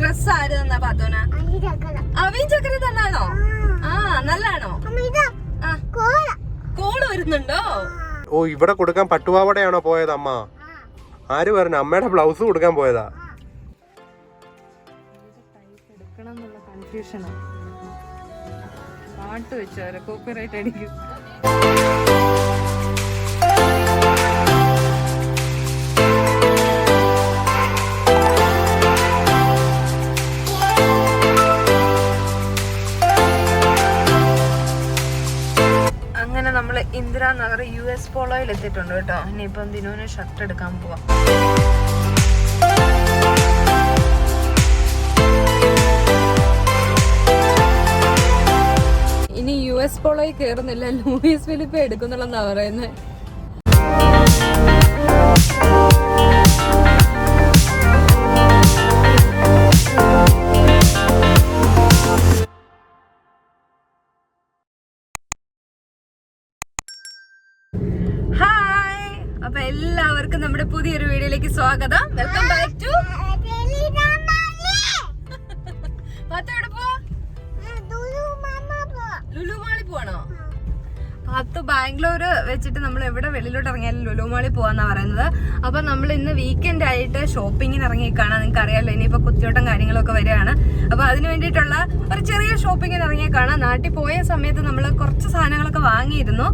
Dress ആര് തന്നാ പാത്തോന? അവീൻ ചക്കര തന്നാണോ? ആ നല്ലാണോ? കോള് വരുന്നുണ്ടോ? ഓ ഇവിടെ കൊടുക്കാൻ പട്ടുപാവടയാണോ പോയത് അമ്മ? ആര് പറഞ്ഞു? അമ്മയുടെ ബ്ലൗസ് കൊടുക്കാൻ പോയതാ. പാട്ട് വെച്ചോ, കോപ്പിറൈറ്റ് അടിക്കും. അങ്ങനെ നമ്മള് ഇന്ദിരാനഗർ US പോളോയിൽ എത്തിയിട്ടുണ്ട് കേട്ടോ. ഇനിയിപ്പം ദിനുവിന് ഷർട്ട് എടുക്കാൻ പോവാം. ഇനി US പോളോയിൽ കേറുന്നില്ല, ലൂയിസ് ഫിലിപ്പ് എടുക്കുന്നുള്ളെന്നാ പറയുന്നത്. ഹായ്, അപ്പൊ എല്ലാവർക്കും നമ്മുടെ പുതിയൊരു വീഡിയോയിലേക്ക് സ്വാഗതം. വെൽക്കം ബാക്ക് ടു ലുലു മാളിൽ പോവാണോ? പത്ത് ബാംഗ്ലൂര് വെച്ചിട്ട് നമ്മൾ എവിടെ വെളിയിലോട്ട് ഇറങ്ങിയാലും ലുലു മാളിൽ പോവാന്നാ പറയുന്നത്. അപ്പൊ നമ്മൾ ഇന്ന് വീക്കെൻഡ് ആയിട്ട് ഷോപ്പിങ്ങിന് ഇറങ്ങിയേക്കാണ്. നിങ്ങൾക്ക് അറിയാലോ, ഇനിയിപ്പോ കുത്തിയോട്ടം കാര്യങ്ങളൊക്കെ വരികയാണ്. അപ്പൊ അതിന് വേണ്ടിയിട്ടുള്ള ഒരു ചെറിയ ഷോപ്പിങ്ങിന് ഇറങ്ങിയേക്കാണ്. നാട്ടിൽ പോയ സമയത്ത് നമ്മൾ കുറച്ച് സാധനങ്ങളൊക്കെ വാങ്ങിയിരുന്നു.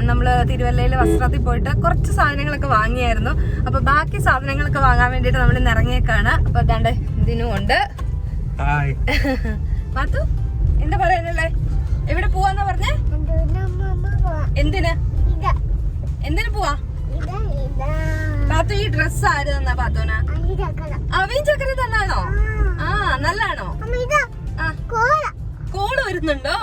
നമ്മൾ തിരുവല്ലയിലെ വസ്ത്രത്തിൽ പോയിട്ട് കുറച്ച് സാധനങ്ങളൊക്കെ വാങ്ങിയായിരുന്നു. അപ്പൊ ബാക്കി സാധനങ്ങളൊക്കെ വാങ്ങാൻ വേണ്ടിയിട്ട് നമ്മൾ ഇന്ന് ഇറങ്ങിയേക്കാണ്. അപ്പൊ അതാണ്ട് ഇതിനും ഉണ്ട്. മാത്തു എന്താ പറയാനല്ലേ? എവിടെ പോവാന്നാ പറഞ്ഞേ? എന്തിന് എന്തിനു പോവാ? പാത്തു ഈ ഡ്രസ് ആര് തന്നാ പാത്തോന? അവീൻ ചക്കര തന്നാണോ? ആ നല്ലാണോ? കോള് വരുന്നുണ്ടോ?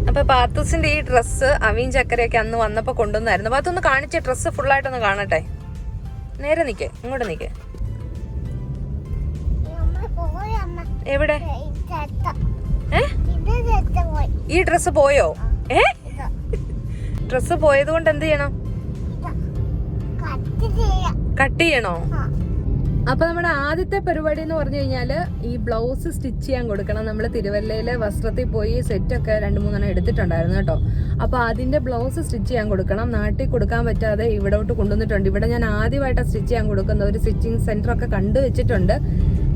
അപ്പൊ പാത്തൂസിന്റെ ഈ ഡ്രസ്സ് അവീൻ ചക്കരയൊക്കെ അന്ന് വന്നപ്പോ കൊണ്ടുവന്നായിരുന്നു. പാത്തൊന്ന് കാണിച്ച ഡ്രസ്സ് ഫുള്ളായിട്ടൊന്ന് കാണട്ടെ. നേരെ നിക്കേ, ഇങ്ങോട്ട് നിക്കേ. എവിടെ? ഈ ഡ്രസ് പോയോ? ഡ്രസ് പോയത് കൊണ്ട് എന്ത് ചെയ്യണം? കട്ട് ചെയ്യണോ? അപ്പൊ നമ്മുടെ ആദ്യത്തെ പരിപാടി എന്ന് പറഞ്ഞു കഴിഞ്ഞാല് ഈ ബ്ലൗസ് സ്റ്റിച്ച് ചെയ്യാൻ കൊടുക്കണം. നമ്മള് തിരുവല്ലയിലെ വസ്ത്രത്തിൽ പോയി സെറ്റൊക്കെ 2-3 എടുത്തിട്ടുണ്ടായിരുന്നു കേട്ടോ. അപ്പൊ അതിന്റെ ബ്ലൗസ് സ്റ്റിച്ച് ചെയ്യാൻ കൊടുക്കണം. നാട്ടിൽ കൊടുക്കാൻ പറ്റാതെ ഇവിടോട്ട് കൊണ്ടുവന്നിട്ടുണ്ട്. ഇവിടെ ഞാൻ ആദ്യമായിട്ടാണ് സ്റ്റിച്ച് ചെയ്യാൻ കൊടുക്കുന്ന ഒരു സ്റ്റിച്ചിങ് സെന്റർ ഒക്കെ കണ്ടുവച്ചിട്ടുണ്ട്.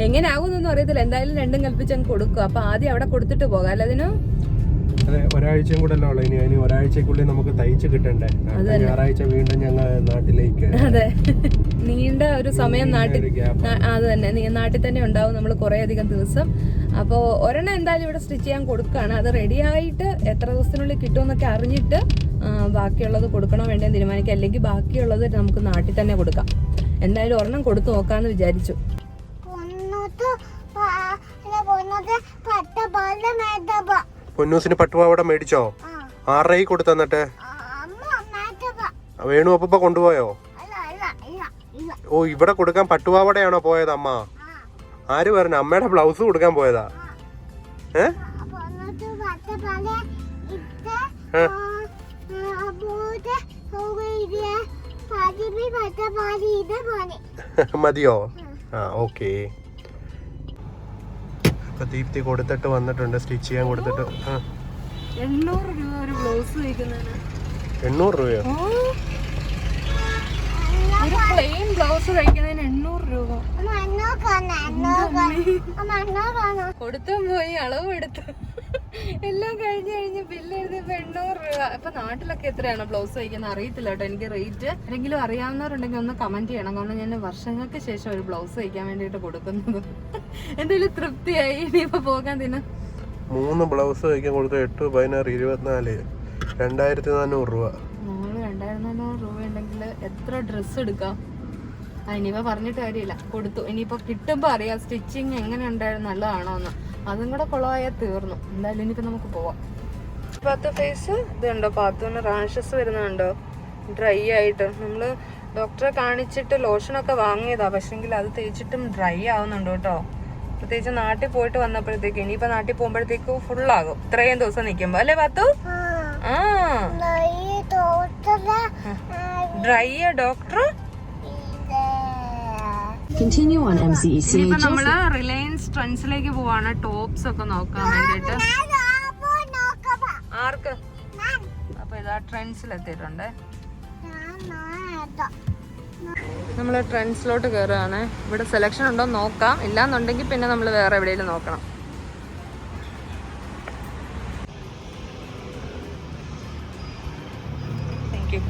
എങ്ങനെ ആകുമെന്നൊന്നും അറിയത്തില്ല. എന്തായാലും രണ്ടും കൽപ്പിച്ച് അങ്ങ് കൊടുക്കും. അപ്പൊ ആദ്യം അവിടെ കൊടുത്തിട്ട് പോകാം. അല്ല അതിന് ഒരാഴ്ചയും കൂടെ അല്ലേ ഉള്ളൂ. ഇനി ഒരാഴ്ചക്കുള്ളിൽ നമുക്ക് തയ്ച്ച് കിട്ടണ്ടേ. ഞായറാഴ്ച വീണ്ടും ഞങ്ങൾ നാട്ടിലേക്ക്. അതെ, നീണ്ട ഒരു സമയം നാട്ടിൽ. അത് തന്നെ, നാട്ടിൽ തന്നെ ഉണ്ടാവും നമ്മൾ കുറെ അധികം ദിവസം. അപ്പോൾ ഒരെണ്ണം എന്തായാലും ഇവിടെ സ്റ്റിച്ച് ചെയ്യാൻ കൊടുക്കുകയാണ്. അത് റെഡി ആയിട്ട് എത്ര ദിവസത്തിനുള്ളിൽ കിട്ടുമെന്നൊക്കെ അറിഞ്ഞിട്ട് ബാക്കിയുള്ളത് കൊടുക്കണോ വേണ്ടേ തീരുമാനിക്കാം. അല്ലെങ്കിൽ ബാക്കിയുള്ളത് നമുക്ക് നാട്ടിൽ തന്നെ കൊടുക്കാം. എന്തായാലും ഒരെണ്ണം കൊടുത്തു നോക്കാന്ന് വിചാരിച്ചു. പൊന്നൂസിന് പട്ടുപാവട മേടിച്ചോ? ആരുടെ കൊടുത്തു? എന്നിട്ട് വേണു അപ്പ കൊണ്ടുപോയോ? ഓ ഇവിടെ കൊടുക്കാൻ പട്ടുപാവടയാണോ പോയത് അമ്മ? ആര് പറഞ്ഞു? അമ്മയുടെ ബ്ലൗസ് കൊടുക്കാൻ പോയതാ. മതിയോ? ആ ഓക്കെ. ദീപ്തി കൊടുത്തിട്ട് വന്നിട്ടുണ്ട്, സ്റ്റിച്ച് ചെയ്യാൻ കൊടുത്തിട്ട്. 800 രൂപ ഒരു ബ്ലൗസ് തയ്ക്കുന്നതിന്. 800 രൂപയോ? ഒരു പ്ലെയിൻ ബ്ലൗസ് തയ്ക്കുന്നതിന് 800 രൂപ. കൊടുത്തും പോയി അളവ് എടുത്തു എല്ലാം കഴിഞ്ഞ് ബില്ല് എഴുതിയപ്പോ 800 രൂപ. ഇപ്പൊ നാട്ടിലൊക്കെ എത്രയാണ് ബ്ലൗസ് തയ്ക്കുന്നത് അറിയത്തില്ല കേട്ടോ എനിക്ക് റേറ്റ്. ആരെങ്കിലും അറിയാവുന്നവരുണ്ടെങ്കിൽ ഒന്ന് കമന്റ് ചെയ്യണം. കാരണം ഞാൻ വർഷങ്ങൾക്ക് ശേഷം ഒരു ബ്ലൗസ് തയ്ക്കാൻ വേണ്ടിട്ട് കൊടുക്കുന്നത്. എന്തെങ്കിലും തൃപ്തിയായി. ഇനിയിപ്പോ പോകാൻ തന്നെ 3 ബ്ലൗസ് തയ്ക്കാൻ കൊടുത്തു. 8, 16, 24, 2400 രൂപ. 2400 രൂപ ഉണ്ടെങ്കിൽ എത്ര ഡ്രസ്സ് എടുക്കാം? ഇനിയിപ്പോ പറഞ്ഞിട്ട് കാര്യമില്ല, കൊടുത്തു. ഇനിയിപ്പോ കിട്ടുമ്പോ അറിയാം സ്റ്റിച്ചിങ് എങ്ങനെ ഉണ്ടായിരുന്നു, നല്ലതാണോ എന്ന്. അതും കൂടെ കൊളവായാൽ തീർന്നു. എന്തായാലും ഇനിയിപ്പോ നമുക്ക് പോവാം. പാത്തു ഫേസ് ഇതുണ്ടോ? പാത്തുവിന് റാഷസ് വരുന്നുണ്ടോ? ഡ്രൈ ആയിട്ട് നമ്മള് ഡോക്ടറെ കാണിച്ചിട്ട് ലോഷനൊക്കെ വാങ്ങിയതാ. പക്ഷെങ്കിൽ അത് തേച്ചിട്ടും ഡ്രൈ ആവുന്നുണ്ട് കേട്ടോ. പ്രത്യേകിച്ച് നാട്ടിൽ പോയിട്ട് വന്നപ്പോഴത്തേക്ക്. ഇനിയിപ്പോ നാട്ടിൽ പോകുമ്പോഴത്തേക്ക് ഫുള്ളാകും ഇത്രയും ദിവസം നിൽക്കുമ്പോ. അല്ലേ പാത്തു? ആ dry doctor Continue on MCEC. ഇനിയിപ്പോ നമ്മള് റിലയൻസ് ട്രെൻഡ്സിലേക്ക് പോവാണ് ടോപ്സ് ഒക്കെ നോക്കാൻ വേണ്ടിട്ട്. ആർക്ക്? അപ്പൊ ഇതാ ട്രെൻഡ്സിൽ എത്തിയിട്ടുണ്ട്. നമ്മള് ട്രെൻഡ്സിലോട്ട് കയറുകയാണ്. ഇവിടെ സെലക്ഷൻ ഉണ്ടോ നോക്കാം, ഇല്ലാന്നുണ്ടെങ്കിൽ പിന്നെ നമ്മൾ വേറെ എവിടെയെങ്കിലും നോക്കണം. Thank you.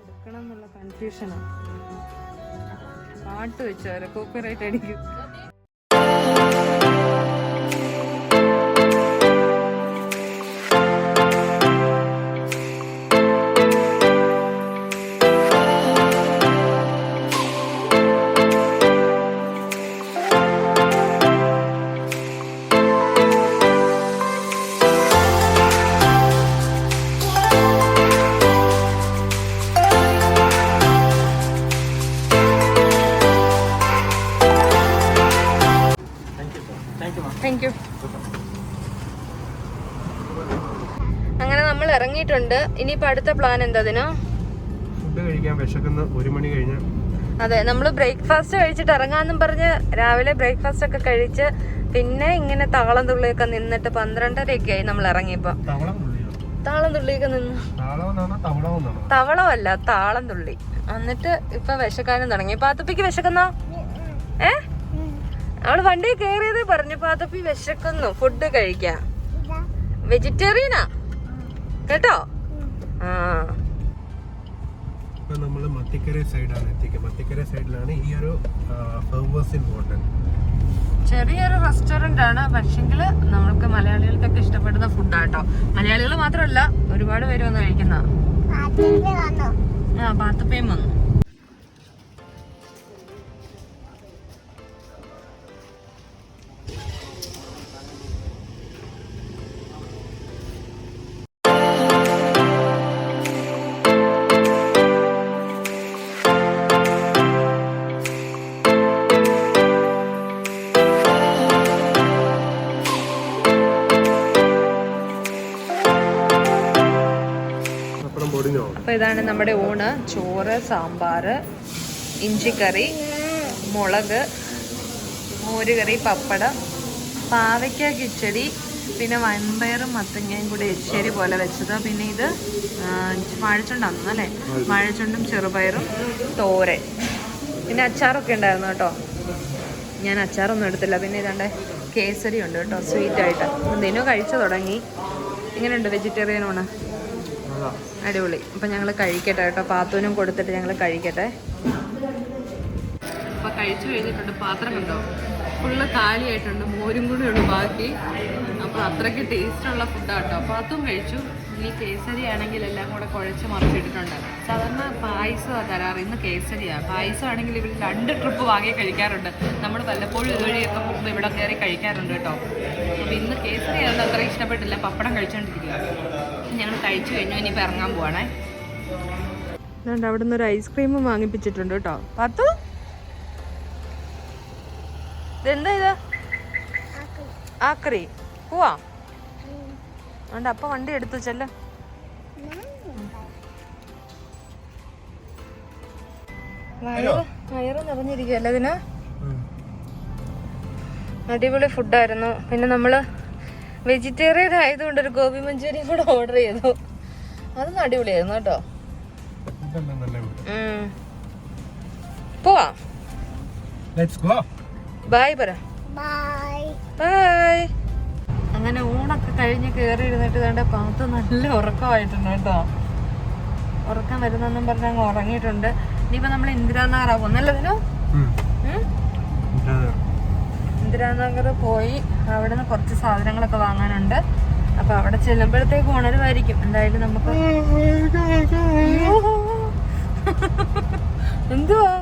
എടുക്കണം എന്നുള്ള കൺഫ്യൂഷനാണ്. പാട്ട് വെച്ചവരെ കോപ്പിറൈറ്റ് അടിക്കും. Thank you. അങ്ങനെ നമ്മൾ ഇറങ്ങിയിട്ടുണ്ട്. ഇനിയിപ്പോ അടുത്ത പ്ലാൻ എന്താ? ഫുഡ് കഴിക്കാൻ വിശക്കുന്ന 1 മണി കഴിഞ്ഞ. അതെ, നമ്മള് ബ്രേക്ക്ഫാസ്റ്റ് കഴിച്ചിട്ട് ഇറങ്ങാന്നും പറഞ്ഞ് രാവിലെ ബ്രേക്ക്ഫാസ്റ്റ് ഒക്കെ കഴിച്ച് പിന്നെ ഇങ്ങനെ താളം തുള്ളിയൊക്കെ നിന്നിട്ട് 12:30 ആയി നമ്മൾ ഇറങ്ങിയപ്പോ. താളം തുള്ളിയൊക്കെ നിന്ന്. തവളമല്ല, താളം തുള്ളി. എന്നിട്ട് ഇപ്പൊ വിശക്കാനും തുടങ്ങി. പാത്തുപ്പിക്ക് വിശക്കുന്നോ? അവള് വണ്ടി കേറിയത് പറഞ്ഞു പാത്തുപ്പി വിശക്കുന്നു, ഫുഡ് കഴിക്കാം. വെജിറ്റേറിയനാ കേട്ടോ. ആ, ഇപ്പൊ നമ്മള് മത്തിക്കര സൈഡാണ് എത്തിക്കുക. മത്തിക്കര സൈഡിലാണ് ഈ ഒരു ഫ്ലവേഴ്സ് ഇൻ ഹോട്ടൽ. ചെറിയൊരു റെസ്റ്റോറന്റ് ആണ്, പക്ഷെങ്കില് നമുക്ക് മലയാളികൾക്കൊക്കെ ഇഷ്ടപ്പെടുന്ന ഫുഡാട്ടോ. മലയാളികൾ മാത്രമല്ല, ഒരുപാട് പേര് വന്ന് കഴിക്കുന്ന. ആ, പാത്തുപ്പയും വന്നു. അപ്പോൾ ഇതാണ് നമ്മുടെ ഊണ്. ചോറ്, സാമ്പാർ, ഇഞ്ചിക്കറി, മുളക്, മോരുകറി, പപ്പടം, പാവയ്ക്ക കിച്ചടി, പിന്നെ വൻപയറും മത്തങ്ങയും കൂടി എരിശ്ശേരി പോലെ വെച്ചത്. പിന്നെ ഇത് വാഴച്ചുണ്ടായിരുന്നു അല്ലേ, വാഴച്ചുണ്ടും ചെറുപയറും, തോരൻ, പിന്നെ അച്ചാറൊക്കെ ഉണ്ടായിരുന്നു കേട്ടോ. ഞാൻ അച്ചാറൊന്നും എടുത്തില്ല. പിന്നെ ഇതാണ്ട് കേസരി ഉണ്ട് കേട്ടോ, സ്വീറ്റായിട്ട്. എന്തിനോ കഴിച്ചു തുടങ്ങി. ഇങ്ങനെയുണ്ട് വെജിറ്റേറിയൻ ഊണ്? അടിപൊളി. അപ്പം ഞങ്ങൾ കഴിക്കട്ടെ കേട്ടോ, പാത്തൂനും കൊടുത്തിട്ട് ഞങ്ങൾ കഴിക്കട്ടെ. അപ്പം കഴിച്ചു കഴിഞ്ഞിട്ടുണ്ട്. പാത്രം കണ്ടോ, ഫുള്ള് കാലിയായിട്ടുണ്ട്. മോരും കൂടെ ഉള്ളു ബാക്കി. അപ്പോൾ അത്രയ്ക്ക് ടേസ്റ്റുള്ള ഫുഡാണ് കേട്ടോ. പാത്തും കഴിച്ചു. ഈ കേസരി ആണെങ്കിൽ എല്ലാം കൂടെ കുഴച്ച് മറിച്ചിട്ടിട്ടുണ്ട്. സാധാരണ പായസമാണ് തരാറ്, ഇന്ന് കേസരിയാണ്. പായസം ആണെങ്കിൽ ഇവർ 2 ട്രിപ്പ് വാങ്ങി കഴിക്കാറുണ്ട്. നമ്മൾ വല്ലപ്പോഴും ഇതുവഴിയൊക്കെ പോകുമ്പോൾ ഇവിടെ കയറി കഴിക്കാറുണ്ട് കേട്ടോ. അപ്പോൾ ഇന്ന് കേസരി ആയതുകൊണ്ട് അത്ര ഇഷ്ടപ്പെട്ടില്ല. പപ്പടം കഴിച്ചുകൊണ്ടിരിക്കുക. ഞങ്ങൾ കഴിച്ചു കഴിഞ്ഞു. ഇനിയിപ്പോൾ ഇറങ്ങാൻ പോവാണേ. അതുകൊണ്ട് അവിടെ നിന്ന് ഒരു ഐസ്ക്രീമും വാങ്ങിപ്പിച്ചിട്ടുണ്ട് കേട്ടോ. പത്തു, ഇതെന്താ ഇത്? ആക്രി പോവാ. അതുകൊണ്ട് അപ്പൊ വണ്ടി എടുത്തു ചെല്ല. വയറ് നിറഞ്ഞിരിക്കുവല്ലേ ഇതിന്. അടിപൊളി ഫുഡായിരുന്നു. പിന്നെ നമ്മള് വെജിറ്റേറിയൻ ആയതുകൊണ്ട് ഒരു ഗോബി മഞ്ചൂരിയൻ കൂടെ ഓർഡർ ചെയ്തു. അതൊന്നും അടിപൊളിയായിരുന്നു കേട്ടോ. പോവാ. ബൈ പറ. ബൈ. അങ്ങനെ ഊണൊക്കെ കഴിഞ്ഞ് കയറി ഇരുന്നിട്ട് കണ്ട പാത്ത് നല്ല ഉറക്കമായിട്ടുണ്ട് കേട്ടോ. ഉറക്കം വരുന്നെന്നും പറഞ്ഞ് അങ്ങ് ഉറങ്ങിയിട്ടുണ്ട്. ഇനിയിപ്പോ നമ്മൾ ഇന്ദിരാനഗറാ പോകുന്നല്ലോ. ഇന്ദിരാനഗർ പോയി അവിടെ നിന്ന് കുറച്ച് സാധനങ്ങളൊക്കെ വാങ്ങാനുണ്ട്. അപ്പൊ അവിടെ ചെല്ലുമ്പോഴത്തേക്ക് ഉണരുമായിരിക്കും. എന്തായാലും നമുക്ക് എന്തുവാ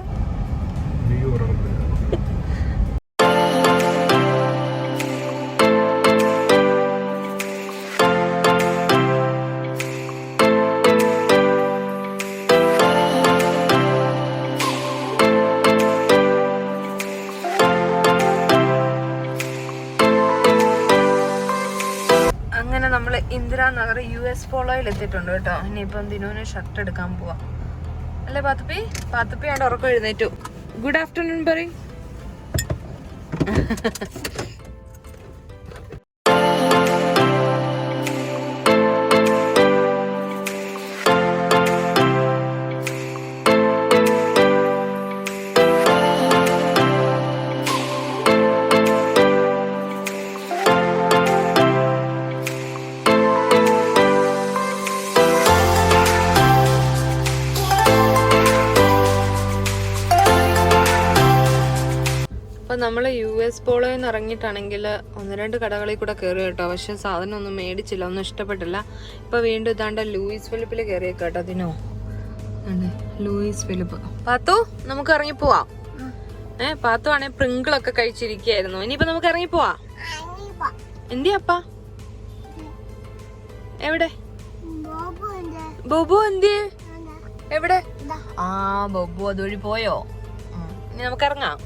നഗർ US പോളോയിൽ എത്തിയിട്ടുണ്ട് കേട്ടോ. ഇനിയിപ്പം ദിനുവിന് ഷർട്ട് എടുക്കാൻ പോവാം അല്ലേ പാത്തുപ്പി? പാത്തുപ്പി ആണ്ട് ഉറക്കം എഴുന്നേറ്റു. ഗുഡ് ആഫ്റ്റർനൂൺ പറയും. അപ്പം നമ്മൾ US പോളോയിൽ നിന്ന് ഇറങ്ങിയിട്ടാണെങ്കിൽ 1-2 കടകളിൽ കൂടെ കയറി കേട്ടോ. പക്ഷെ സാധനം ഒന്നും മേടിച്ചില്ല, ഒന്നും ഇഷ്ടപ്പെട്ടില്ല. ഇപ്പം വീണ്ടും ഇതാണ്ട് ലൂയിസ് ഫിലിപ്പിൽ കയറിയ കേട്ടോ. അതിനോ ലൂയിസ് ഫിലിപ്പ്. പാത്തു നമുക്ക് ഇറങ്ങി പോവാം. പാത്തു ആണെങ്കിൽ പ്രിങ്കിളൊക്കെ കഴിച്ചിരിക്കുകയായിരുന്നു. ഇനിയിപ്പോ നമുക്ക് ഇറങ്ങി പോവാ. എന്തിയാ അപ്പ? എവിടെ ബൊബു? എന്തിയേ? എവിടെ? ആ ബൊബു അതുവഴി പോയോ? ഇനി നമുക്ക് ഇറങ്ങാം.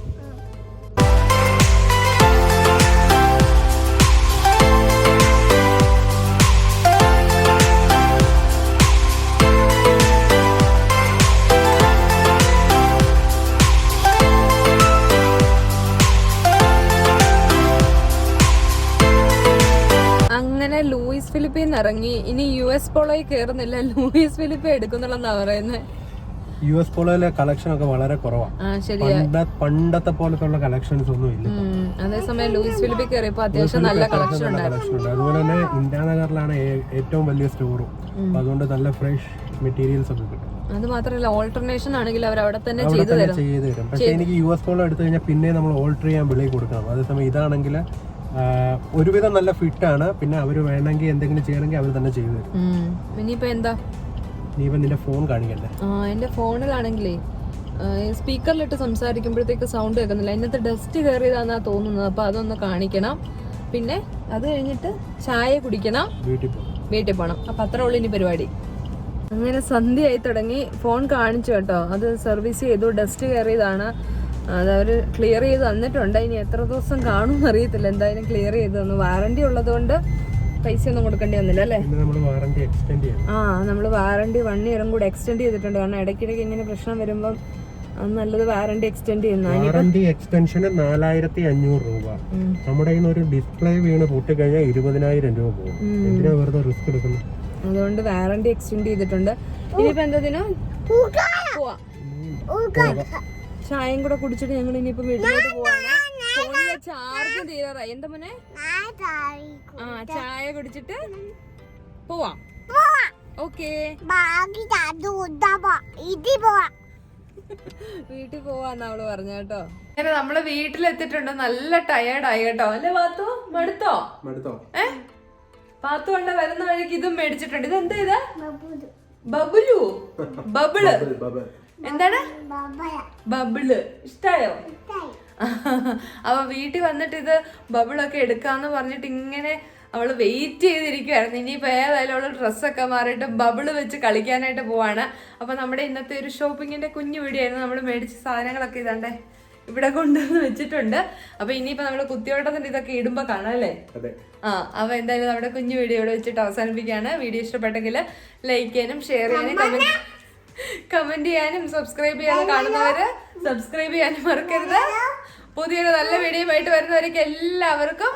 അങ്ങനെ ലൂയിസ് ഫിലിപ്പിൽ നിന്ന് ഇറങ്ങി. ഇനി US പോളോയിൽ കയറുന്നില്ല, ലൂയിസ് ഫിലിപ്പ് എടുക്കുന്നുള്ളതാ പറയുന്നത്. US പോളോയിലെ കളക്ഷൻ ഒക്കെ വളരെ കുറവാണ്. പണ്ടത്തെ പോലത്തെ കളക്ഷൻസ് ഒന്നും ഇല്ല. അതേസമയം ലൂയിസ് ഫിലിപ്പിൽ കയറിയപ്പോ അത്യാവശ്യം നല്ല കളക്ഷൻ ഉണ്ടായിരുന്നു. അതുപോലെ തന്നെ ഇന്ത്യാനഗറിലാണ് ഏറ്റവും വലിയ സ്റ്റോറും. അതുകൊണ്ട് നല്ല ഫ്രഷ് മെറ്റീരിയൽസ് ഒക്കെ കിട്ടും. അത് മാത്രമല്ല ഓൾട്ടർനേഷൻ ആണെങ്കിൽ അവർ അവിടെ തന്നെ ചെയ്തു തരും. പക്ഷെ എനിക്ക് US പോളോ എടുത്തു കഴിഞ്ഞാൽ പിന്നെ നമ്മൾ ഓൾട്ടർ ചെയ്യാൻ വെളിയിൽ കൊടുക്കണം. അതേസമയം ഇതാണെങ്കിൽ ഒരുവിധം നല്ല ഫിറ്റ് ആണ്. പിന്നെ അവര് വേണമെങ്കിൽ എന്തെങ്കിലും ചെയ്യണമെങ്കിൽ അവർ തന്നെ ചെയ്തു തരും. ഇനിയിപ്പോ എന്താ? ഇനിയിപ്പോ നിന്റെ ഫോൺ കാണിക്കണ്ടേ? എന്റെ ഫോണിലാണെങ്കിലേ സ്പീക്കറിലിട്ട് സംസാരിക്കുമ്പോഴത്തേക്ക് സൗണ്ട് കേൾക്കുന്നില്ല. അതിനകത്ത് ഡസ്റ്റ് കയറിയതാന്നാ തോന്നുന്നത്. അപ്പൊ അതൊന്ന് കാണിക്കണം. പിന്നെ അത് കഴിഞ്ഞിട്ട് ചായ കുടിക്കണം, വീട്ടിൽ പോകണം. അപ്പൊ അത്ര ഉള്ളു ഇനി പരിപാടി. അങ്ങനെ സന്ധ്യയായി തുടങ്ങി. ഫോൺ കാണിച്ചു കേട്ടോ. അത് സർവീസ് ചെയ്തു. ഡസ്റ്റ് കയറിയതാണ്. അതവർ ക്ലിയർ ചെയ്ത് തന്നിട്ടുണ്ട്. ഇനി എത്ര ദിവസം കാണുമെന്ന് അറിയത്തില്ല. എന്തായാലും ക്ലിയർ ചെയ്ത് തന്നു. വാറണ്ടി ഉള്ളതുകൊണ്ട് പൈസ ഒന്നും കൊടുക്കേണ്ടി വന്നില്ല അല്ലേ? നമ്മള് വാറണ്ടി 1 year കൂടെ എക്സ്റ്റെൻഡ് ചെയ്തിട്ടുണ്ട്. കാരണം ഇടയ്ക്കിടയ്ക്ക് ഇങ്ങനെ പ്രശ്നം വരുമ്പോൾ നല്ലത് വാറണ്ടി എക്സ്റ്റെൻഡ് ചെയ്യുന്ന. വാറണ്ടി എക്സ്റ്റൻഷന് 4500 രൂപ. നമ്മുടെ കയ്യിൽ നിന്ന് ഒരു ഡിസ്പ്ലേ വീണ് പൊട്ടിക്കഴിഞ്ഞാൽ 20,000 രൂപ പോകും. എന്തിനാ വെറുതെ റിസ്ക് എടുക്കുന്നത്? അതുകൊണ്ട് വാറണ്ടി എക്സ്റ്റെൻഡ് ചെയ്തിട്ടുണ്ട്. ഇനിയിപ്പോ എന്തതിനോ പോവാ. ചായയും കൂടെ കുടിച്ചിട്ട് ഞങ്ങൾ ഇനിയിപ്പോ വീട്ടിലോട്ട് പോവാണ്. ഫോണിലെ ചാർജ് തീരാറായി. എന്താ മോനെ? ചായ കുടിച്ചിട്ട് പോവാം. ഓക്കേ, വീട്ടിൽ പോവാന്ന് അവള് പറഞ്ഞ കേട്ടോ. അങ്ങനെ നമ്മള് വീട്ടിലെത്തിയിട്ടുണ്ട്. നല്ല ടയേർഡായി കേട്ടോ. അല്ലേ പാത്തു? മടുത്തോ? പാത്തു കൊണ്ട് വരുന്ന വഴിക്ക് ഇതും മേടിച്ചിട്ടുണ്ട്. ഇത് എന്താ? ഇത് ബബുലു. ബബിള്. എന്താണ്? ബബിള്. ഇഷ്ടായോ? അപ്പൊ വീട്ടിൽ വന്നിട്ട് ഇത് ബബിളൊക്കെ എടുക്കാന്ന് പറഞ്ഞിട്ട് ഇങ്ങനെ അവള് വെയിറ്റ് ചെയ്തിരിക്കുവായിരുന്നു. ഇനിയിപ്പോ ഏതായാലും അവള് ഡ്രസ്സൊക്കെ മാറിയിട്ട് ബബിള് വെച്ച് കളിക്കാനായിട്ട് പോവാണ്. അപ്പൊ നമ്മുടെ ഇന്നത്തെ ഒരു ഷോപ്പിങ്ങിന്റെ കുഞ്ഞു വീഡിയോ ആയിരുന്നു. നമ്മൾ മേടിച്ച സാധനങ്ങളൊക്കെ ഇതാണ്ടേ ഇവിടെ കൊണ്ടുവന്ന് വെച്ചിട്ടുണ്ട്. അപ്പൊ ഇനിയിപ്പോ നമ്മള് കുത്തിയോട്ടത്തിന്റെ ഇതൊക്കെ ഇടുമ്പോ കാണാം അല്ലേ? അപ്പൊ എന്തായാലും നമ്മുടെ കുഞ്ഞു വീഡിയോ ഇവിടെ വെച്ചിട്ട് അവസാനിപ്പിക്കുകയാണ്. വീഡിയോ ഇഷ്ടപ്പെട്ടെങ്കിൽ ലൈക്ക് ചെയ്യാനും ഷെയർ ചെയ്യാനും കമന്റ് ചെയ്യാനും സബ്സ്ക്രൈബ് ചെയ്യാതെ കാണുന്നവര് സബ്സ്ക്രൈബ് ചെയ്യാനും മറക്കരുത്. പുതിയൊരു നല്ല വീഡിയോ ആയിട്ട് വരുന്നവരേക്ക് എല്ലാവർക്കും